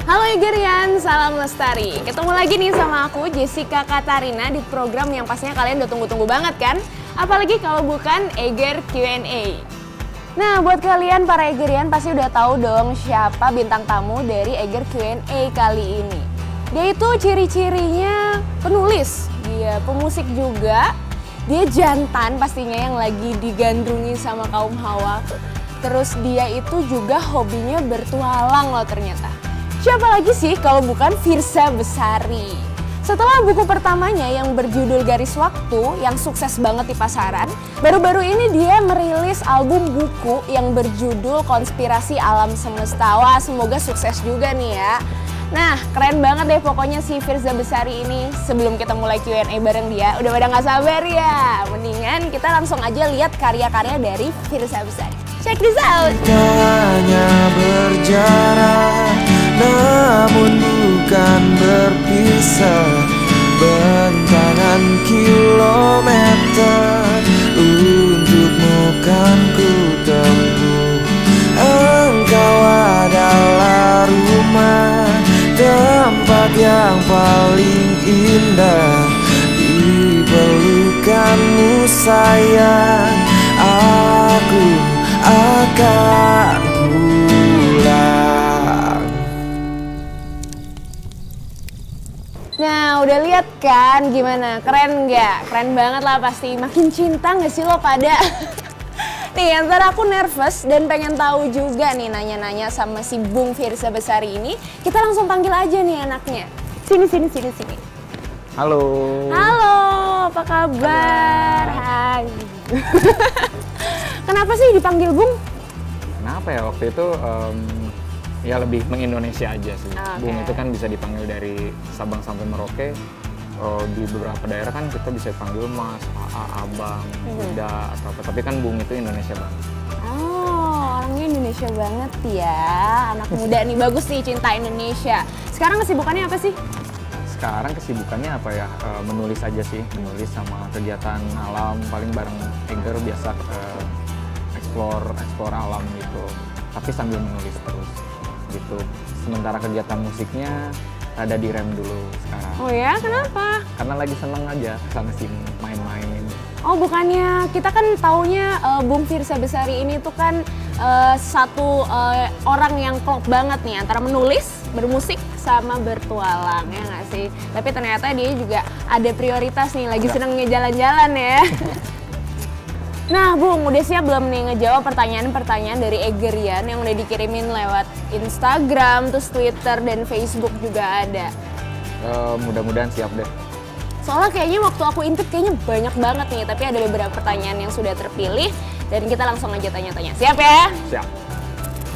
Halo Egerian, salam lestari. Ketemu lagi nih sama aku Jessica Katarina di program yang pastinya kalian udah tunggu-tunggu banget kan? Apalagi kalau bukan Eger Q&A. Nah, buat kalian para Egerian pasti udah tahu dong siapa bintang tamu dari Eger Q&A kali ini. Dia itu ciri-cirinya penulis, dia pemusik juga, dia jantan pastinya yang lagi digandrungi sama kaum hawa. Terus dia itu juga hobinya bertualang loh ternyata. Siapa lagi sih kalau bukan Firza Besari. Setelah buku pertamanya yang berjudul Garis Waktu yang sukses banget di pasaran, baru-baru ini dia merilis album buku yang berjudul Konspirasi Alam Semesta. Wah, semoga sukses juga nih ya. Nah, keren banget deh pokoknya si Firza Besari ini. Sebelum kita mulai Q&A bareng dia, udah pada gak sabar ya? Mendingan kita langsung aja lihat karya-karya dari Firza Besari. Check this out! Hanya berjarak, namun bukan berpisah. Bentangan kilometer untukmu kan ku tempuh. Engkau adalah rumah, tempat yang paling indah. Di pelukanmu sayang, aku akan pulang. Nah, udah lihat kan gimana? Keren nggak? Keren banget lah pasti. Makin cinta nggak sih lo pada? Nih, antara aku nervous dan pengen tahu juga nih nanya-nanya sama si Bung Firza Besari ini. Kita langsung panggil aja nih anaknya. Sini. Halo. Halo, apa kabar? Hai. Kenapa sih dipanggil Bung? Kenapa ya waktu itu ya lebih mengindonesia aja sih. Okay. Bung itu kan bisa dipanggil dari Sabang sampai Merauke. Di beberapa daerah kan kita bisa panggil Mas, AA, Abang, Bunda atau apa. Tapi kan Bung itu Indonesia banget. Oh, orangnya Indonesia banget ya. Anak muda nih, bagus nih cinta Indonesia. Sekarang kesibukannya apa sih? Sekarang kesibukannya apa ya? Menulis aja sih, menulis sama kegiatan alam. Paling bareng Eger biasa explore alam gitu. Tapi sambil menulis terus gitu. Sementara kegiatan musiknya ada direm dulu sekarang. Oh ya, kenapa? Karena lagi seneng aja sana sini main-main. Oh, bukannya kita kan taunya Bung Firza Besari ini tuh kan satu orang yang klop banget nih antara menulis, bermusik, sama bertualang, ya nggak sih? Tapi ternyata dia juga ada prioritas nih, lagi seneng ngejalan-jalan ya. Nah, Bung, udah siap belum nih ngejawab pertanyaan-pertanyaan dari Egerian yang udah dikirimin lewat Instagram, terus Twitter, dan Facebook juga ada? Mudah-mudahan siap deh. Soalnya kayaknya waktu aku intip kayaknya banyak banget nih, tapi ada beberapa pertanyaan yang sudah terpilih dan kita langsung aja tanya-tanya. Siap ya? Siap.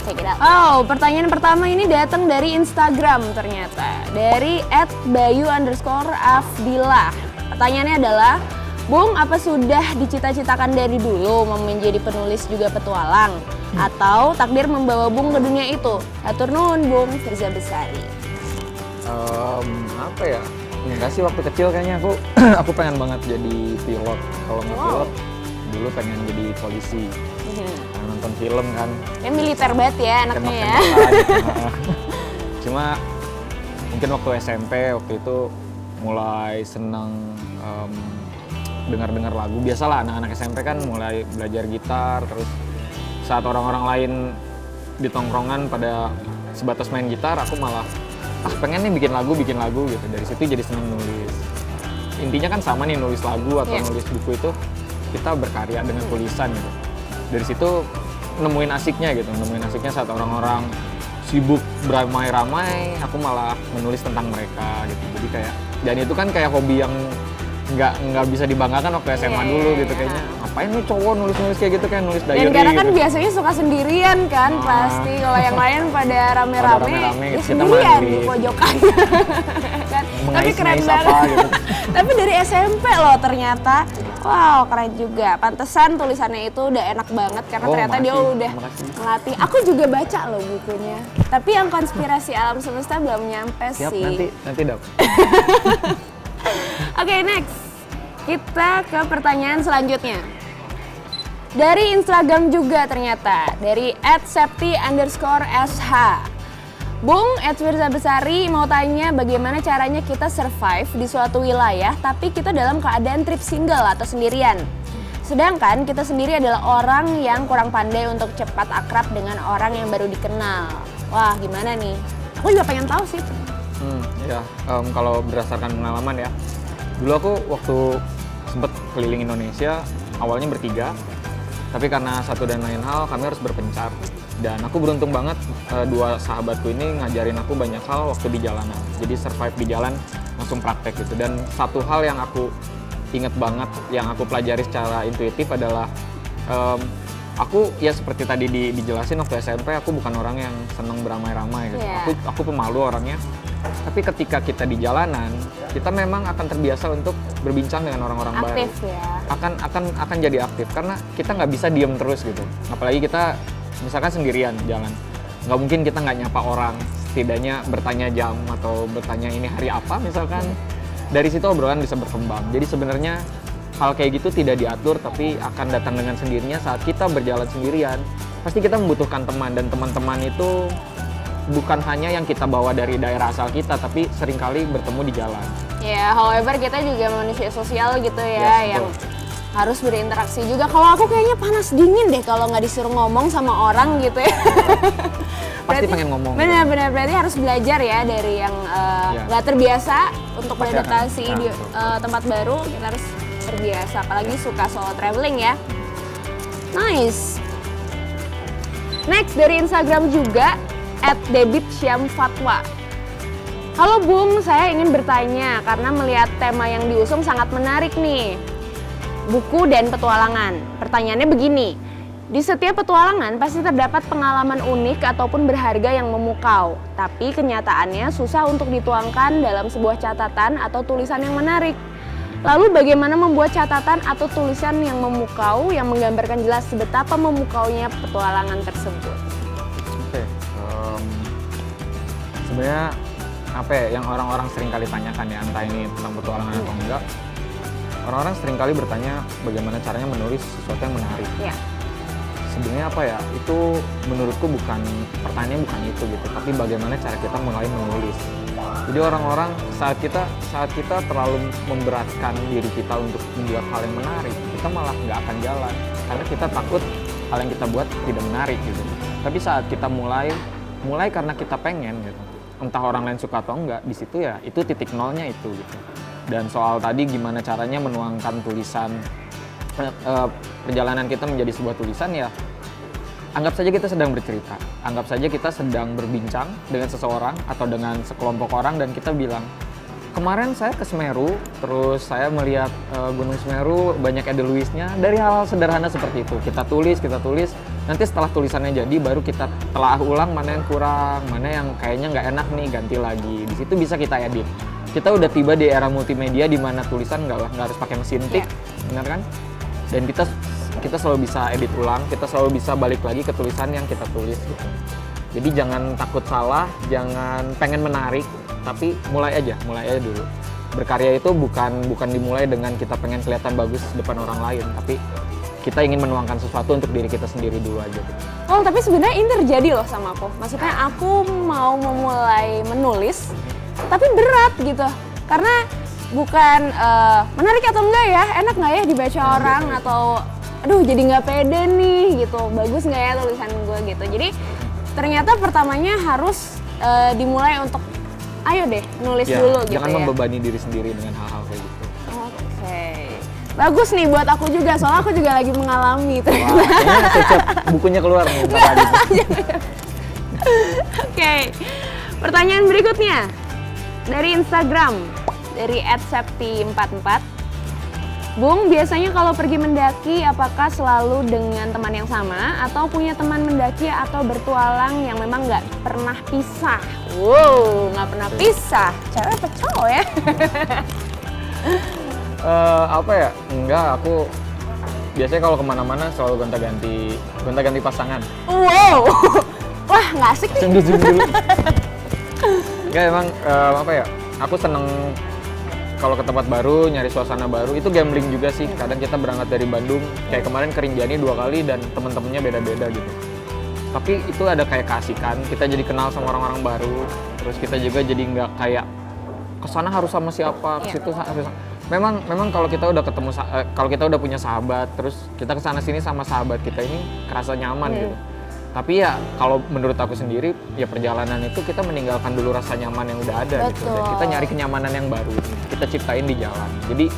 Check it out. Oh, pertanyaan pertama ini datang dari Instagram ternyata. Dari @bayu_afdillah. Pertanyaannya adalah, Bung, apa sudah dicita-citakan dari dulu mau menjadi penulis juga petualang? Atau takdir membawa Bung ke dunia itu? Atur nuhun, Bung Firza Besari. Apa ya? Enggak sih, waktu kecil kayaknya aku pengen banget jadi pilot. Kalau nggak pilot, dulu pengen jadi polisi. Pengen nonton film kan. Ya militer banget ya anaknya ya. Gitu. Cuma mungkin waktu SMP waktu itu mulai seneng dengar lagu. Biasalah anak-anak SMP kan mulai belajar gitar, terus saat orang-orang lain di tongkrongan pada sebatas main gitar, aku malah pengen nih bikin lagu gitu. Dari situ jadi senang nulis. Intinya kan sama nih, nulis lagu atau nulis buku itu kita berkarya dengan tulisan gitu. Dari situ nemuin asiknya saat orang-orang sibuk beramai-ramai, aku malah menulis tentang mereka gitu. Jadi kayak, dan itu kan kayak hobi yang nggak bisa dibanggakan waktu SMA dulu gitu. Kayaknya ngapain nih cowok nulis kayak gitu, kayak nulis diary. Dan karena kan gitu. biasanya suka sendirian kan pasti. Kalau yang lain pada rame-rame ya kita sendirian di mandiri. pojokan. Kan? Tapi keren Mengais-ngais banget. apa gitu. Tapi dari SMP loh ternyata. Wow, keren juga. Pantesan tulisannya itu udah enak banget karena ternyata dia udah ngelatih. Aku juga baca loh bukunya. Tapi yang Konspirasi Alam Semesta belum nyampe Siap, sih. nanti dap. Oke, next. Kita ke pertanyaan selanjutnya. Dari Instagram juga ternyata, dari @septi_sh. Bung, Edwirza Besari mau tanya bagaimana caranya kita survive di suatu wilayah tapi kita dalam keadaan trip single atau sendirian. Sedangkan kita sendiri adalah orang yang kurang pandai untuk cepat akrab dengan orang yang baru dikenal. Wah, gimana nih? Aku juga pengen tahu sih. Kalau berdasarkan pengalaman ya, dulu aku waktu sempet keliling Indonesia, awalnya bertiga, tapi karena satu dan lain hal kami harus berpencar. Dan aku beruntung banget, dua sahabatku ini ngajarin aku banyak hal waktu di jalanan. Jadi survive di jalan, langsung praktek gitu. Dan satu hal yang aku inget banget, yang aku pelajari secara intuitif adalah aku ya seperti tadi dijelasin waktu SMP, aku bukan orang yang seneng beramai-ramai gitu. Yeah. Aku pemalu orangnya. Tapi ketika kita di jalanan, kita memang akan terbiasa untuk berbincang dengan orang-orang baru. Aktif ya. Akan jadi aktif karena kita nggak bisa diem terus gitu. Apalagi kita misalkan sendirian jalan, nggak mungkin kita nggak nyapa orang, setidaknya bertanya jam atau bertanya ini hari apa misalkan. Dari situ obrolan bisa berkembang. Jadi sebenarnya hal kayak gitu tidak diatur, tapi akan datang dengan sendirinya saat kita berjalan sendirian. Pasti kita membutuhkan teman, dan teman-teman itu bukan hanya yang kita bawa dari daerah asal kita, tapi seringkali bertemu di jalan. Ya, however kita juga manusia sosial gitu ya, Yes, yang harus berinteraksi juga. Kalau aku kayaknya panas dingin deh kalau nggak disuruh ngomong sama orang gitu ya. Pasti pengen ngomong. Benar-benar berarti harus belajar ya dari yang nggak terbiasa untuk Pasti beradaptasi akan. di tempat baru. Kita harus terbiasa, apalagi suka solo traveling ya. Nice. Next dari Instagram juga @debitsyamfatwa. Halo Bung, saya ingin bertanya karena melihat tema yang diusung sangat menarik nih. Buku dan petualangan. Pertanyaannya begini, di setiap petualangan pasti terdapat pengalaman unik ataupun berharga yang memukau. Tapi kenyataannya susah untuk dituangkan dalam sebuah catatan atau tulisan yang menarik. Lalu bagaimana membuat catatan atau tulisan yang memukau yang menggambarkan jelas betapa memukaunya petualangan tersebut? Oke. Sebenarnya apa ya yang orang-orang sering kali tanyakan ya, entah ini tentang petualangan atau enggak. Orang-orang sering kali bertanya bagaimana caranya menulis sesuatu yang menarik. Ya. Sebenarnya apa ya, itu menurutku pertanyaannya bukan itu gitu, tapi bagaimana cara kita mulai menulis. Jadi orang-orang saat kita terlalu memberatkan diri kita untuk membuat hal yang menarik, kita malah nggak akan jalan karena kita takut hal yang kita buat tidak menarik gitu. Tapi saat kita mulai karena kita pengen gitu, entah orang lain suka atau enggak, di situ ya itu titik nolnya itu gitu. Dan soal tadi gimana caranya menuangkan tulisan, perjalanan kita menjadi sebuah tulisan ya, anggap saja kita sedang bercerita, anggap saja kita sedang berbincang dengan seseorang atau dengan sekelompok orang dan kita bilang, kemarin saya ke Semeru, terus saya melihat Gunung Semeru banyak edelweissnya. Dari hal-hal sederhana seperti itu kita tulis, nanti setelah tulisannya jadi baru kita telah ulang mana yang kurang, mana yang kayaknya nggak enak nih, ganti lagi. Di situ bisa kita edit. Kita udah tiba di era multimedia di mana tulisan nggak harus pakai mesin tik, benar kan? Dan kita selalu bisa edit ulang, kita selalu bisa balik lagi ke tulisan yang kita tulis gitu. Jadi jangan takut salah, jangan pengen menarik, tapi mulai aja dulu. Berkarya itu bukan dimulai dengan kita pengen kelihatan bagus depan orang lain, tapi kita ingin menuangkan sesuatu untuk diri kita sendiri dulu aja gitu. Oh, tapi sebenarnya ini terjadi loh sama aku. Maksudnya aku mau memulai menulis, tapi berat gitu. Karena bukan menarik atau enggak ya, enak nggak ya dibaca orang, atau aduh jadi nggak pede nih gitu, bagus nggak ya tulisan gue gitu. Jadi ternyata pertamanya harus dimulai untuk ayo deh nulis dulu gitu ya. Jangan membebani diri sendiri dengan hal-hal kayak gitu. Oke. Bagus nih buat aku juga, soalnya aku juga lagi mengalami itu. Wah, kayaknya siap bukunya keluar nih bentar lagi. Oke. Pertanyaan berikutnya dari Instagram dari @septi44. Bung, biasanya kalau pergi mendaki apakah selalu dengan teman yang sama atau punya teman mendaki atau bertualang yang memang nggak pernah pisah? Wow, nggak pernah pisah. Cewek apa cowok ya? Apa ya? Enggak, aku biasanya kalau kemana-mana selalu gonta-ganti pasangan. Wow, wah nggak asik nih. Zoom dulu. Enggak, emang apa ya? Aku seneng kalau ke tempat baru, nyari suasana baru. Itu gambling juga sih. Kadang kita berangkat dari Bandung, kayak kemarin ke Rinjani 2 kali dan temen-temennya beda-beda gitu. tapi itu ada kayak keasikan, kita jadi kenal sama orang-orang baru, terus kita juga jadi nggak kayak kesana harus sama siapa, ke situ harus. Memang kalau kita udah ketemu, kalau kita udah punya sahabat, terus kita kesana sini sama sahabat kita ini kerasa nyaman gitu. Tapi ya kalau menurut aku sendiri, ya perjalanan itu kita meninggalkan dulu rasa nyaman yang udah ada gitu. Dan kita nyari kenyamanan yang baru, kita ciptain di jalan. Jadi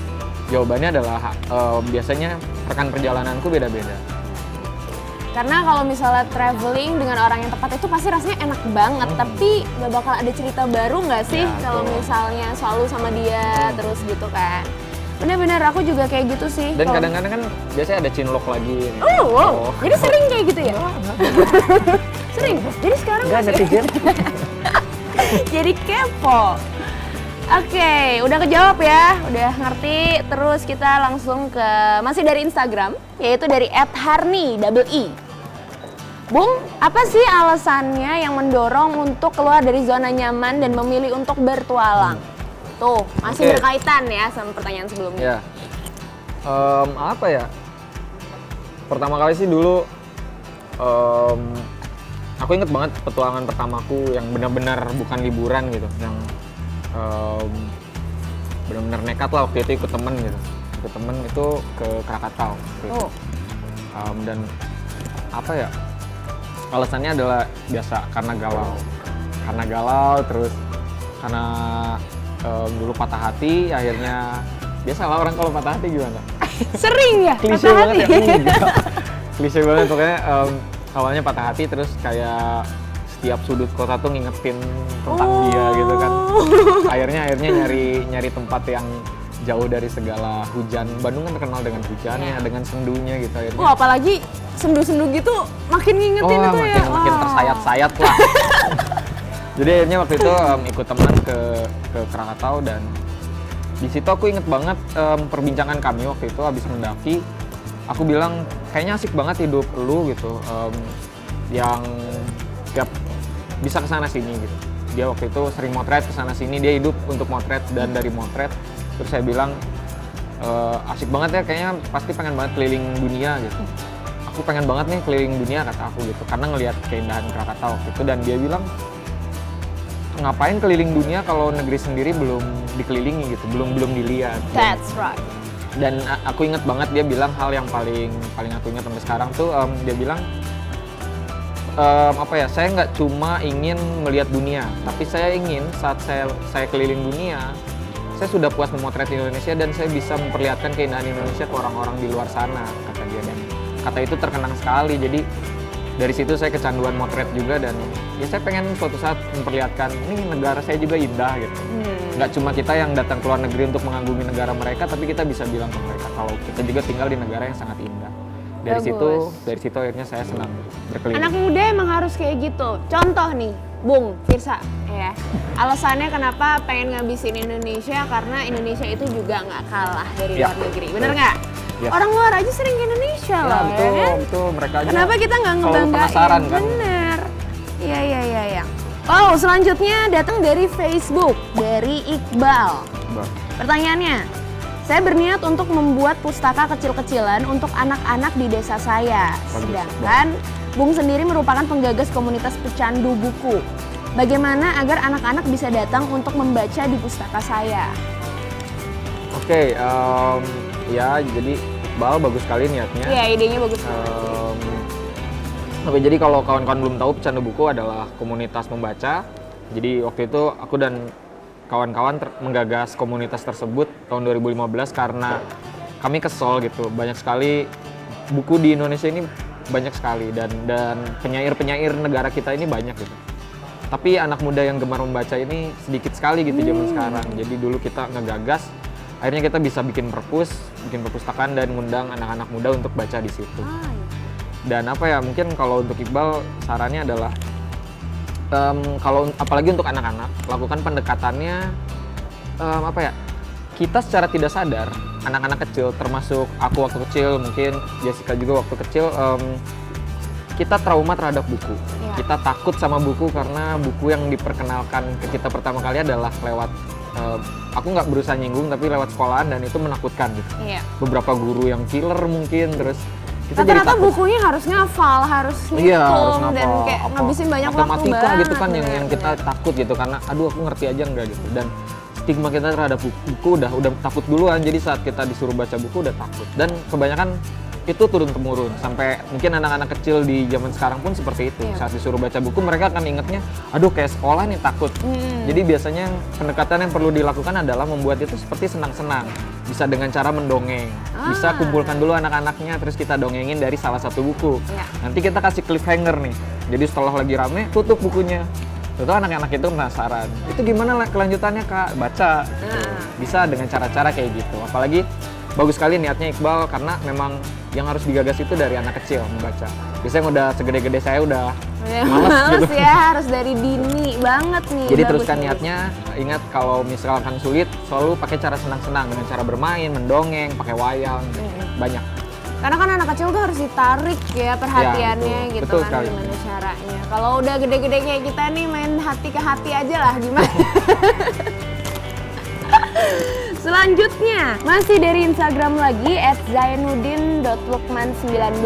jawabannya adalah biasanya rekan perjalananku beda-beda. Karena kalau misalnya traveling dengan orang yang tepat itu pasti rasanya enak banget, tapi gak bakal ada cerita baru nggak sih kalau misalnya selalu sama dia terus gitu kan. Bener-bener aku juga kayak gitu sih. Dan kadang-kadang kan biasanya ada cinlok lagi. Oh, wow. Jadi sering kayak gitu ya? Sering? Jadi sekarang Nggak, netizen. jadi kepo. Oke, udah kejawab ya, udah ngerti. Terus kita langsung ke, masih dari Instagram, yaitu dari @harni_i. Bung, apa sih alasannya yang mendorong untuk keluar dari zona nyaman dan memilih untuk bertualang? Tuh, masih berkaitan ya sama pertanyaan sebelumnya. Ya, apa ya? Pertama kali sih dulu, aku inget banget petualangan pertamaku yang benar-benar bukan liburan gitu, yang benar-benar nekat lah waktu itu ikut temen gitu. Ikut temen itu ke Krakatau. Gitu. Dan apa ya? Alasannya adalah biasa karena galau, terus karena dulu patah hati, akhirnya biasalah orang kalau patah hati gimana? Sering ya? Klise banget ya? Klise banget pokoknya. Awalnya patah hati, terus kayak setiap sudut kota tuh ngingetin tentang dia gitu kan. Akhirnya nyari tempat yang jauh dari segala hujan. Bandung kan terkenal dengan hujannya, dengan sendunya gitu akhirnya. Wah, apalagi sendu-sendu gitu makin ngingetin itu ya. Makin tersayat-sayat lah. Jadi akhirnya waktu itu ikut teman ke Krakatau, dan di situ aku inget banget perbincangan kami waktu itu habis mendaki. Aku bilang kayaknya asik banget hidup lu gitu, yang tiap bisa kesana sini gitu. Dia waktu itu sering motret kesana sini, dia hidup untuk motret, dan dari motret terus saya bilang asik banget ya, kayaknya pasti pengen banget keliling dunia gitu. Aku pengen banget nih keliling dunia kata aku gitu, karena ngelihat keindahan Krakatau waktu itu. Dan dia bilang ngapain keliling dunia kalau negeri sendiri belum dikelilingi gitu, belum dilihat. That's right. Dan aku inget banget dia bilang hal yang paling aku ingat sampai sekarang tuh, dia bilang apa ya, saya nggak cuma ingin melihat dunia, tapi saya ingin saat saya keliling dunia, saya sudah puas memotret Indonesia dan saya bisa memperlihatkan keindahan Indonesia ke orang-orang di luar sana, kata dia. Dan kata itu terkenang sekali, jadi dari situ saya kecanduan motret juga, dan ya saya pengen suatu saat memperlihatkan ini negara saya juga indah gitu. Nggak cuma kita yang datang ke luar negeri untuk mengagumi negara mereka, tapi kita bisa bilang ke mereka kalau kita juga tinggal di negara yang sangat indah. Dari situ akhirnya saya senang berkeliling. Anak muda emang harus kayak gitu. Contoh nih, Bung Tirsa, ya. Alasannya kenapa pengen ngabisin Indonesia, karena Indonesia itu juga nggak kalah dari luar negeri, bener nggak? Ya. Orang luar aja sering ke Indonesia loh, betul, ya kan? betul, mereka aja. Kenapa kita nggak ngebanggain? penasaran kan? Bener. Iya. Oh, selanjutnya datang dari Facebook, dari Iqbal. Pertanyaannya, saya berniat untuk membuat pustaka kecil-kecilan untuk anak-anak di desa saya. Sedangkan Bung sendiri merupakan penggagas komunitas pecandu buku. Bagaimana agar anak-anak bisa datang untuk membaca di pustaka saya? Oke, ya jadi Iqbal bagus sekali niatnya. Iya, idenya bagus banget. Oke, jadi kalau kawan-kawan belum tahu, Pecandu Buku adalah komunitas membaca. Jadi waktu itu aku dan kawan-kawan menggagas komunitas tersebut tahun 2015 karena kami kesel gitu. Banyak sekali buku di Indonesia ini, banyak sekali, dan penyair-penyair negara kita ini banyak gitu. Tapi anak muda yang gemar membaca ini sedikit sekali gitu zaman sekarang. Jadi dulu kita ngegagas, akhirnya kita bisa bikin perpustakaan dan ngundang anak-anak muda untuk baca di situ. Dan apa ya, mungkin kalau untuk Iqbal sarannya adalah kalau apalagi untuk anak-anak, lakukan pendekatannya apa ya, kita secara tidak sadar, anak-anak kecil termasuk aku waktu kecil, mungkin Jessica juga waktu kecil, kita trauma terhadap buku. Kita takut sama buku karena buku yang diperkenalkan ke kita pertama kali adalah lewat aku nggak berusaha nyinggung, tapi lewat sekolahan, dan itu menakutkan gitu. Beberapa guru yang killer mungkin, terus kita jadi Rata-rata takut. bukunya harus ngafal, harus Iya, harus ngitung, dan ngapal kayak apa, ngabisin banyak waktu matematika banget. gitu kan yang bener, kita bener. takut gitu karena aduh aku ngerti aja enggak gitu. Dan stigma kita terhadap buku udah takut duluan. Jadi saat kita disuruh baca buku udah takut. Dan kebanyakan itu turun temurun sampai mungkin anak-anak kecil di zaman sekarang pun seperti itu. Iya. Saat disuruh baca buku mereka akan ingetnya aduh kayak sekolah nih takut. Jadi biasanya pendekatan yang perlu dilakukan adalah membuat itu seperti senang-senang. Bisa dengan cara mendongeng. Bisa kumpulkan dulu anak-anaknya terus kita dongengin dari salah satu buku. Iya. Nanti kita kasih cliffhanger nih. Jadi setelah lagi rame tutup bukunya. Itu anak-anak itu penasaran. Itu gimana lah kelanjutannya Kak? Baca. Gitu. Bisa dengan cara-cara kayak gitu. Apalagi bagus sekali niatnya Iqbal karena memang yang harus digagas itu dari anak kecil membaca. Biasanya yang udah segede-gede saya udah males gitu. ya, harus dari dini banget nih. Jadi bagus, teruskan bagus. niatnya. Ingat kalau misalkan sulit selalu pakai cara senang-senang dengan cara bermain, mendongeng, pakai wayang, banyak. Karena kan anak kecil tuh harus ditarik ya perhatiannya betul. gitu Betul kan, sekali. gimana caranya. Kalau udah gede-gede kayak kita nih main hati ke hati aja lah gimana. Selanjutnya, masih dari Instagram lagi @zainuddin.lukman19.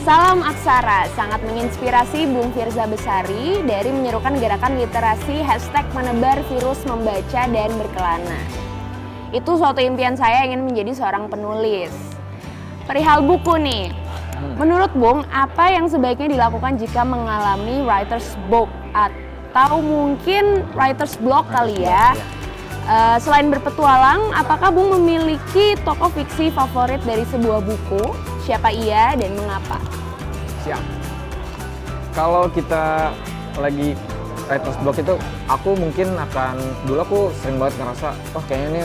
Salam aksara, sangat menginspirasi Bung Firza Besari dari menyerukan gerakan literasi #menebar virus membaca dan berkelana. Itu suatu impian saya ingin menjadi seorang penulis. Perihal buku nih, menurut Bung, apa yang sebaiknya dilakukan jika mengalami writer's block atau mungkin writer's block kali ya? Selain berpetualang, apakah Bung memiliki tokoh fiksi favorit dari sebuah buku? Siapa ia dan mengapa? Siap. Kalau kita lagi writer's block itu, aku mungkin akan, dulu aku sering banget ngerasa, wah kayaknya ini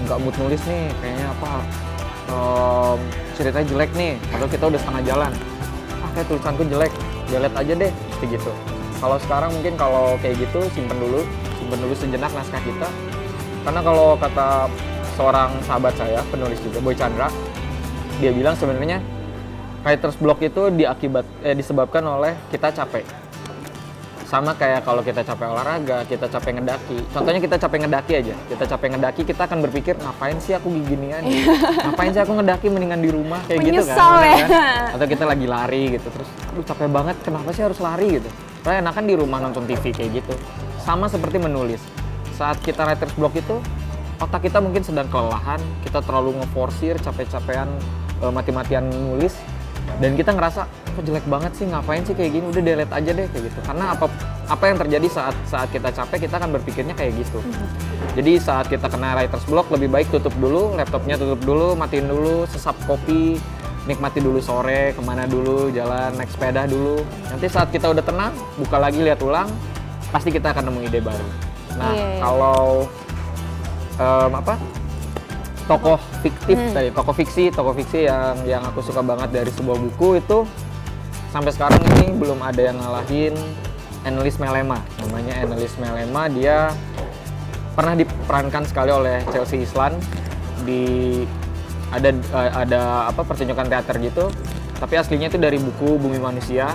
nggak mood nulis nih, kayaknya apa, ceritanya jelek nih, atau kita udah setengah jalan. Kayak tulisanku jelek, delete aja deh, kayak gitu. Kalau sekarang mungkin kalau kayak gitu, simpen dulu sejenak naskah kita. Karena kalau kata seorang sahabat saya, penulis juga, Boy Chandra, dia bilang sebenarnya writer's block itu disebabkan oleh kita capek. Sama kayak kalau kita capek olahraga, kita capek ngedaki. Contohnya kita capek ngedaki aja. Kita capek ngedaki, kita akan berpikir, ngapain sih aku ginian? Ngapain sih aku ngedaki mendingan di rumah? Kayak gitu kan. Menyesal ya. Kan? Atau kita lagi lari gitu, terus aduh capek banget, kenapa sih harus lari gitu? Karena enakan di rumah nonton TV kayak gitu. Sama seperti menulis. Saat kita writer's block itu, otak kita mungkin sedang kelelahan, kita terlalu ngeforsir, capek-capean, mati-matian nulis, dan kita ngerasa, kok jelek banget sih, ngapain sih kayak gini, udah delete aja deh kayak gitu. Karena apa yang terjadi saat kita capek, kita akan berpikirnya kayak gitu. Jadi saat kita kena writer's block, lebih baik tutup dulu, laptopnya tutup dulu, matiin dulu, sesap kopi, nikmati dulu sore, kemana dulu, jalan, naik sepeda dulu. Nanti saat kita udah tenang, buka lagi, lihat ulang, pasti kita akan nemu ide baru. Nah, kalau tokoh fiktif tadi, tokoh fiksi yang aku suka banget dari sebuah buku itu sampai sekarang ini belum ada yang ngalahin Annelies Melema. Namanya Annelies Melema, dia pernah diperankan sekali oleh Chelsea Islan di ada pertunjukan teater gitu. Tapi aslinya itu dari buku Bumi Manusia,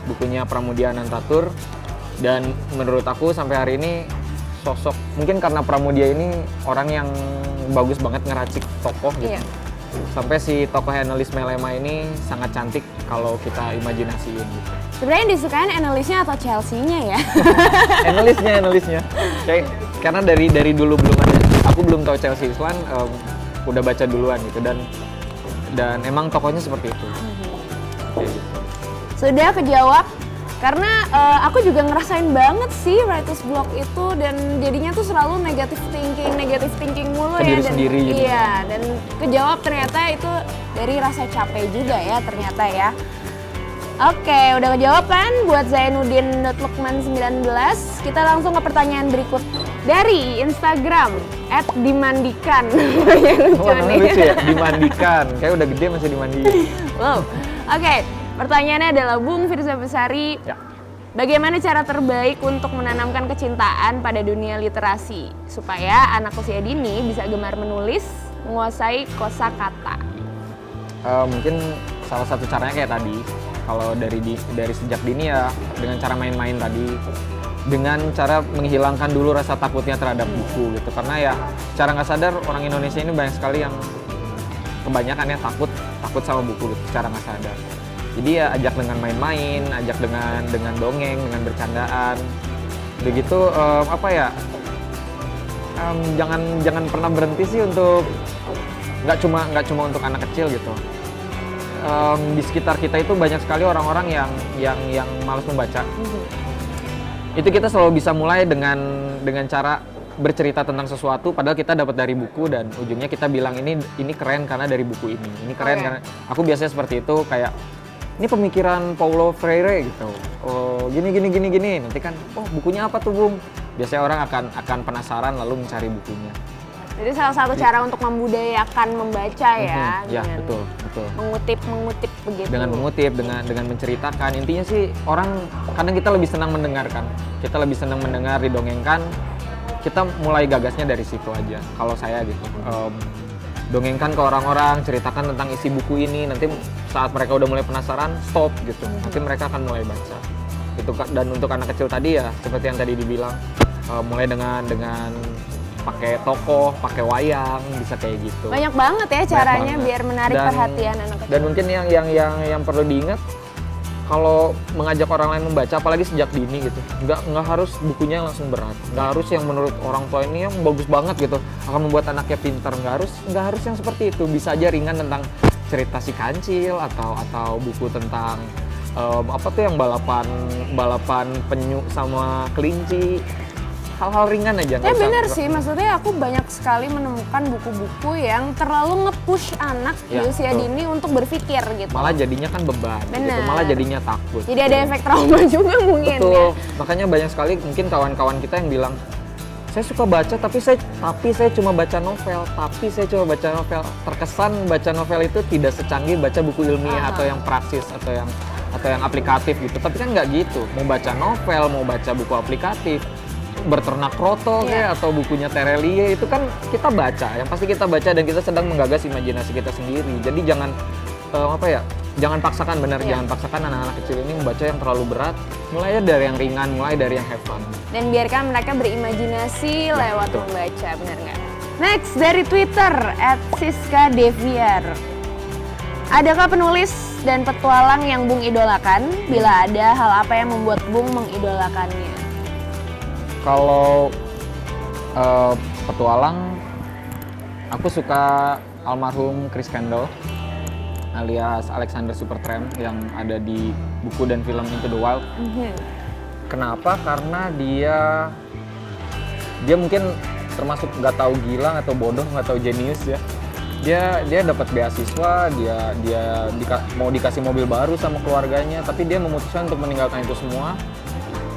bukunya Pramudia Anantatur. Dan menurut aku sampai hari ini sosok, mungkin karena Pramudia ini orang yang bagus banget ngeracik tokoh gitu. Sampai si tokoh Annelies Melema ini sangat cantik kalau kita imajinasiin gitu. Sebenarnya yang disukain Anneliesnya atau Chelsea-nya ya? Anneliesnya. Karena dari dulu belum ada, aku belum tahu Chelsea Islan, udah baca duluan gitu, dan emang tokohnya seperti itu. Kayak gitu. Sudah kejawab. Karena aku juga ngerasain banget sih writer's block itu, dan jadinya tuh selalu negative thinking mulu Ke ya. diri sendiri gitu. Iya, dan kejawab ternyata itu dari rasa capek juga ya ternyata ya. Oke, udah kejawab kan buat Zainuddin.lukman19. Kita langsung ke pertanyaan berikut dari Instagram @dimandikan. Yang lucu namanya nih. lucu ya, dimandikan. Kayak udah gede masih dimandiin. Wow. Oke, pertanyaannya adalah Bung Firza Besari, Ya. bagaimana cara terbaik untuk menanamkan kecintaan pada dunia literasi supaya anak usia dini bisa gemar menulis, menguasai kosakata? Mungkin salah satu caranya kayak tadi, kalau dari sejak dini ya dengan cara main-main tadi, dengan cara menghilangkan dulu rasa takutnya terhadap buku gitu. Karena ya secara nggak sadar orang Indonesia ini banyak sekali yang kebanyakan ya takut takut sama buku gitu, secara nggak sadar. Jadi ya ajak dengan main-main, ajak dengan dongeng, dengan bercandaan. Begitu jangan pernah berhenti sih untuk nggak cuma untuk anak kecil gitu. Di sekitar kita itu banyak sekali orang-orang yang malas membaca. Itu kita selalu bisa mulai dengan cara bercerita tentang sesuatu, padahal kita dapat dari buku dan ujungnya kita bilang ini keren karena dari buku ini keren karena aku biasanya seperti itu, kayak ini pemikiran Paulo Freire gitu. Oh gini nanti kan oh bukunya apa tuh Bung? Biasanya orang akan penasaran lalu mencari bukunya. Jadi salah satu cara untuk membudayakan membaca ya. Ya dengan betul. Mengutip begitu. Dengan mengutip, dengan menceritakan. Intinya sih orang kadang kita lebih senang mendengarkan. Kita lebih senang mendengar, didongengkan. Kita mulai gagasnya dari situ aja. Kalau saya gitu. Dongengkan ke orang-orang, ceritakan tentang isi buku ini. Nanti saat mereka udah mulai penasaran, stop gitu. Nanti mereka akan mulai baca. Itu, dan untuk anak kecil tadi ya, seperti yang tadi dibilang, mulai dengan pakai tokoh, pakai wayang, bisa kayak gitu. Banyak banget ya caranya biar menarik perhatian anak kecil. Dan mungkin yang perlu diingat, kalau mengajak orang lain membaca, apalagi sejak dini gitu, nggak harus bukunya langsung berat, nggak harus yang menurut orang tua ini yang bagus banget gitu, akan membuat anaknya pintar, nggak harus yang seperti itu. Bisa aja ringan tentang cerita si kancil atau buku tentang apa tuh yang balapan penyu sama kelinci. Hal-hal ringan aja. Ya benar sih, maksudnya aku banyak sekali menemukan buku-buku yang terlalu nge-push anak di usia dini untuk berpikir gitu. Malah jadinya kan beban gitu, malah jadinya takut. Jadi ada efek trauma juga mungkin. Betul. Ya. Makanya banyak sekali mungkin kawan-kawan kita yang bilang, saya suka baca tapi saya cuma baca novel, Terkesan baca novel itu tidak secanggih baca buku ilmiah atau yang praksis atau yang aplikatif gitu. Tapi kan nggak gitu. Mau baca novel, mau baca buku aplikatif, berternak kroto atau bukunya Terelie, itu kan kita baca. Yang pasti kita baca dan kita sedang menggagas imajinasi kita sendiri. Jadi jangan jangan paksakan, jangan paksakan anak-anak kecil ini membaca yang terlalu berat. Mulai dari yang ringan, mulai dari yang have fun. Dan biarkan mereka berimajinasi lewat membaca, benar nggak? Next, dari Twitter, @siskadeviar. Adakah penulis dan petualang yang Bung idolakan? Bila ada, hal apa yang membuat Bung mengidolakannya? Kalau petualang, aku suka almarhum Chris Kendall alias Alexander Supertramp yang ada di buku dan film Into the Wild. Kenapa? Karena dia mungkin termasuk nggak tahu gila, nggak tahu bodoh, nggak tahu jenius ya. Dia dapat beasiswa, dia mau dikasih mobil baru sama keluarganya, tapi dia memutuskan untuk meninggalkan itu semua.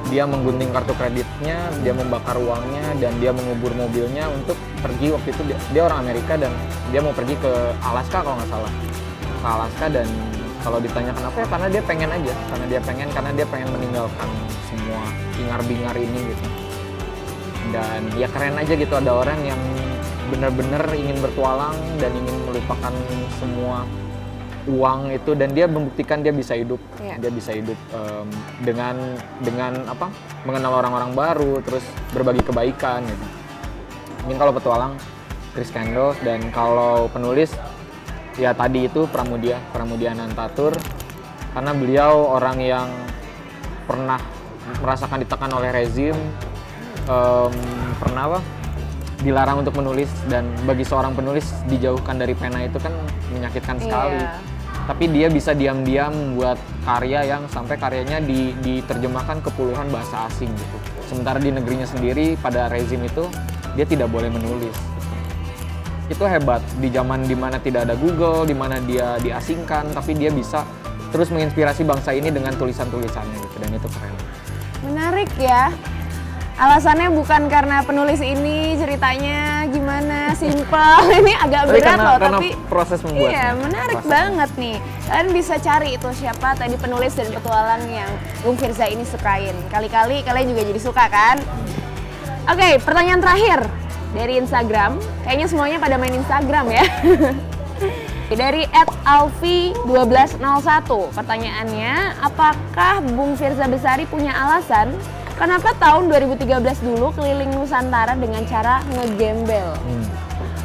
Dia menggunting kartu kreditnya, dia membakar uangnya, dan dia mengubur mobilnya untuk pergi. Waktu itu dia orang Amerika dan dia mau pergi ke Alaska kalau nggak salah. Ke Alaska, dan kalau ditanya kenapa ya karena dia pengen aja, karena dia pengen meninggalkan semua ingar-bingar ini gitu. Dan ya keren aja gitu, ada orang yang benar-benar ingin bertualang dan ingin melupakan semua uang itu, dan dia membuktikan dia bisa hidup. Dia bisa hidup dengan mengenal orang-orang baru, terus berbagi kebaikan gitu. Mungkin kalau petualang Chris Kendall, dan kalau penulis ya tadi itu Pramudia Anantatur, karena beliau orang yang pernah merasakan ditekan oleh rezim, pernah dilarang untuk menulis, dan bagi seorang penulis dijauhkan dari pena itu kan menyakitkan sekali. Tapi dia bisa diam-diam membuat karya yang sampai karyanya diterjemahkan ke puluhan bahasa asing gitu. Sementara di negerinya sendiri pada rezim itu dia tidak boleh menulis. Itu hebat di zaman dimana tidak ada Google, dimana dia diasingkan, tapi dia bisa terus menginspirasi bangsa ini dengan tulisan-tulisannya gitu, dan itu keren. Menarik ya. Alasannya bukan karena penulis ini ceritanya gimana, simpel. Ini agak berat loh, tapi proses membuatnya. Iya, menarik banget nih. Kalian bisa cari itu siapa tadi penulis dan petualang yang Bung Firza ini sukain. Kali-kali kalian juga jadi suka kan? Oke, pertanyaan terakhir dari Instagram. Kayaknya semuanya pada main Instagram ya. Dari @alfi1201. Pertanyaannya, apakah Bung Firza Besari punya alasan kenapa tahun 2013 dulu keliling Nusantara dengan cara ngegembel?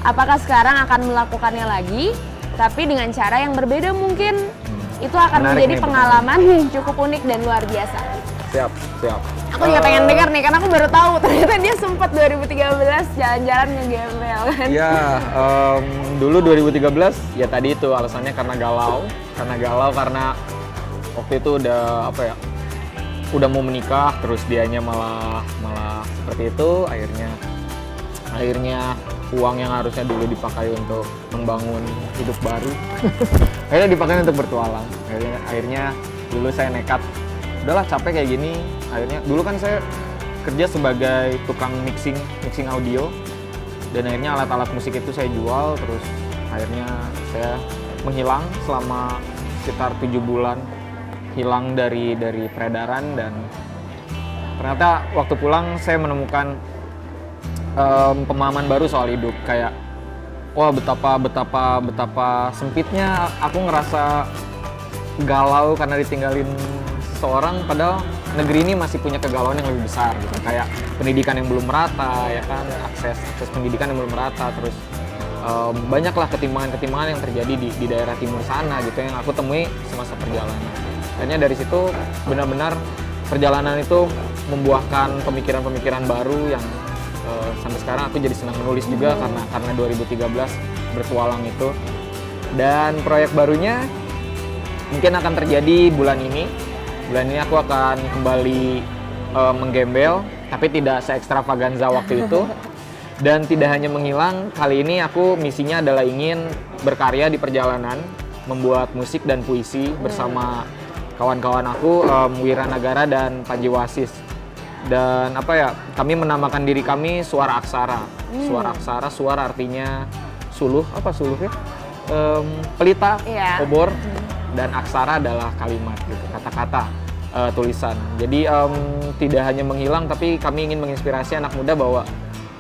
Apakah sekarang akan melakukannya lagi? tapi dengan cara yang berbeda mungkin. Itu akan Menarik menjadi nih, pengalaman cukup unik dan luar biasa. Siap. Aku juga pengen dengar nih, karena aku baru tahu ternyata dia sempat 2013 jalan-jalan ngegembel kan. Ya, dulu 2013 ya tadi itu alasannya karena galau karena waktu itu udah mau menikah, terus dianya malah seperti itu, akhirnya uang yang harusnya dulu dipakai untuk membangun hidup baru akhirnya dipakai untuk bertualang. Akhirnya dulu saya nekat, udahlah capek kayak gini. Akhirnya dulu kan saya kerja sebagai tukang mixing audio, dan akhirnya alat-alat musik itu saya jual. Terus akhirnya saya menghilang selama sekitar 7 bulan, hilang dari peredaran, dan ternyata waktu pulang saya menemukan pemahaman baru soal hidup. Kayak wah, betapa sempitnya aku ngerasa galau karena ditinggalin seseorang, padahal negeri ini masih punya kegalauan yang lebih besar gitu. Kayak pendidikan yang belum merata, ya kan, akses pendidikan yang belum merata, terus banyaklah ketimpangan yang terjadi di daerah timur sana gitu yang aku temui semasa perjalanan. Akhirnya dari situ benar-benar perjalanan itu membuahkan pemikiran-pemikiran baru yang sampai sekarang aku jadi senang menulis juga karena 2013 bertualang itu. Dan proyek barunya mungkin akan terjadi bulan ini. Bulan ini aku akan kembali menggembel, tapi tidak se-ekstravaganza waktu itu. Dan tidak hanya menghilang, kali ini aku misinya adalah ingin berkarya di perjalanan, membuat musik dan puisi bersama kawan-kawan aku, Wiranagara dan Panji Wasis. Dan kami menamakan diri kami Suara Aksara. Suara Aksara, suara artinya suluh, suluh ya? Pelita, obor, dan aksara adalah kalimat gitu, kata-kata, tulisan. Jadi tidak hanya menghilang, tapi kami ingin menginspirasi anak muda bahwa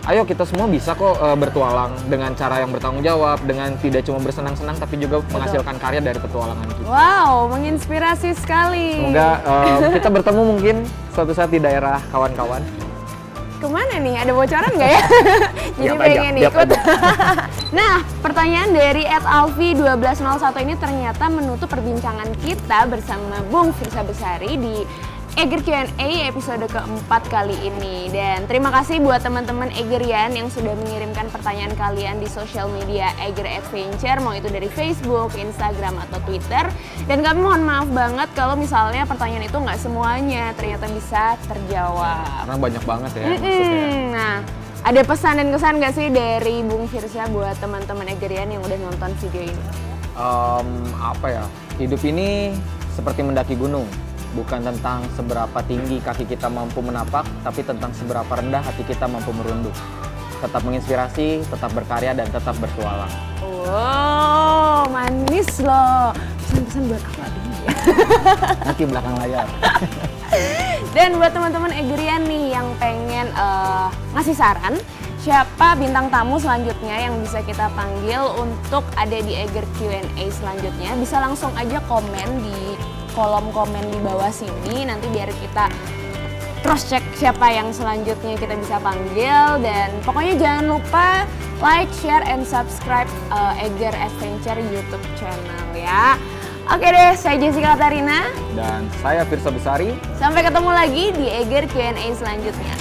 ayo kita semua bisa kok bertualang dengan cara yang bertanggung jawab, dengan tidak cuma bersenang-senang tapi juga menghasilkan karya dari petualangan kita. Wow, menginspirasi sekali. Semoga kita bertemu mungkin suatu saat di daerah kawan-kawan. Kemana nih? Ada bocoran nggak ya? Jadi Diam pengen aja, ikut. Nah, pertanyaan dari @alfi1201 ini ternyata menutup perbincangan kita bersama Bung Firsa Besari di Eger Q&A episode keempat kali ini. Dan terima kasih buat teman-teman Egerian yang sudah mengirimkan pertanyaan kalian di sosial media Eger Adventure, mau itu dari Facebook, Instagram, atau Twitter. Dan kami mohon maaf banget kalau misalnya pertanyaan itu nggak semuanya ternyata bisa terjawab. Karena banyak banget ya maksudnya. Nah, ada pesan dan kesan nggak sih dari Bung Firsa buat teman-teman Egerian yang udah nonton video ini? Hidup ini seperti mendaki gunung. Bukan tentang seberapa tinggi kaki kita mampu menapak, tapi tentang seberapa rendah hati kita mampu merunduk. Tetap menginspirasi, tetap berkarya, dan tetap bertualang. Wow, manis loh. Pesan-pesan buat aku ini ya. Nanti belakang layar. Dan buat teman-teman Egerian nih yang pengen ngasih saran, siapa bintang tamu selanjutnya yang bisa kita panggil untuk ada di Eger Q&A selanjutnya, bisa langsung aja komen di kolom komen di bawah sini, nanti biar kita cross check siapa yang selanjutnya kita bisa panggil. Dan pokoknya jangan lupa like, share, and subscribe Eger Adventure YouTube channel ya. Oke deh, saya Jessica Katarina Dan saya Firsa Besari. Sampai ketemu lagi di Eger Q&A selanjutnya.